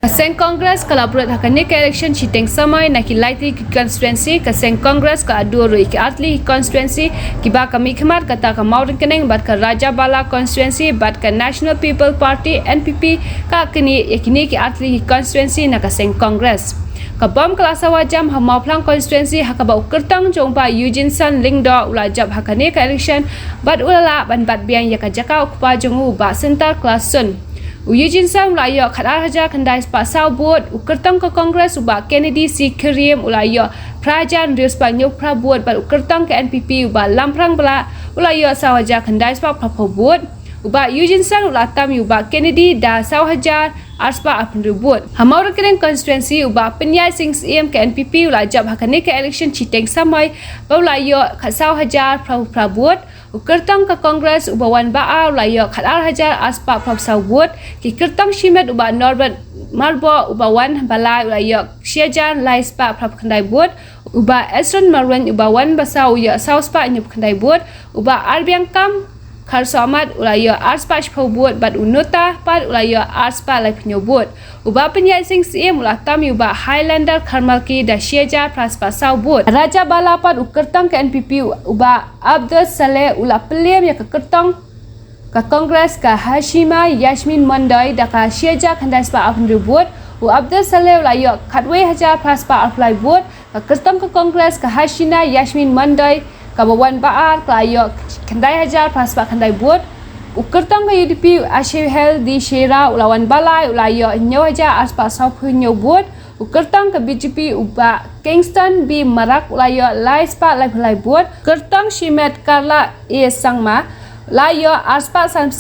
Kaseng Congress kalaburat hakane ke election chiteng samai na ki likely constituency Kaseng Congress ka adurui ki atli constituency ki ba kami khmat kata ka Maudin Keneng bat ka Raja Bala constituency bat ka National People Party NPP ka kini yakini ki atli constituency na Kaseng Congress kabam kelasa wajam hamau plang constituency hakaba ukertang jongpa Eugene San Lingdo ulajab hakane ke election bat ulala ban bat biang yakajaka ukpa jongu ba sentar klasun Eugene San ulayo khadar haja khandai pasau buat ukertang ke Kongres uba Kennedy si Kerim ulayo prajan rius panyuk prabuat bal ukertang ke NPP uba lamprang bala ulayo sawaja khandai pa prabuat uba Eugene San ulatam uba Kennedy da sawaja arspa apnrubut hamau rekening constituency uba penyai sing CM ke NPP ulajab hakane ke election chiteng samai ulayo khasau hajar prabuat ukertang ke Kongres uba wan baa ulayo khadar hajar aspa prabsau buat ki kertang shimet uba Norbert Marbo uba wan balai ulayo syajan laispa prab khandai buat uba Esron Marwen uba wan basau ya sauspa nyup khandai buat uba Arbiang Kam Kharsomat ulayo arspa shpau buat bat unuta pat ulayo arspa lai penyobut uba penyai sing CM ulatam uba Highlander Karmalki da syaja praspa sau buat Raja Bala pat ukertang ke NPP uba Abdul Saleh ula pelem ya ke kertang ke Kongres ke Hashima Yasmin Mandai da ka syaja khandai spa apnru buat u Abdul Saleh ulayo khatwe haja praspa aplai buat ke kertang ke Kongres ke Hashina Yasmin Mandai kabawan baar klayo khandai hajar praspa khandai buat ukertang ke UDP Ashihel di Shera ulawan balai ulayo nyaw haja aspa saupu nyaw buat ukertang ke BJP uba Kingston B Marak ulayo laispa lai buat kertang Shimet Karla E Sangma layo aspa san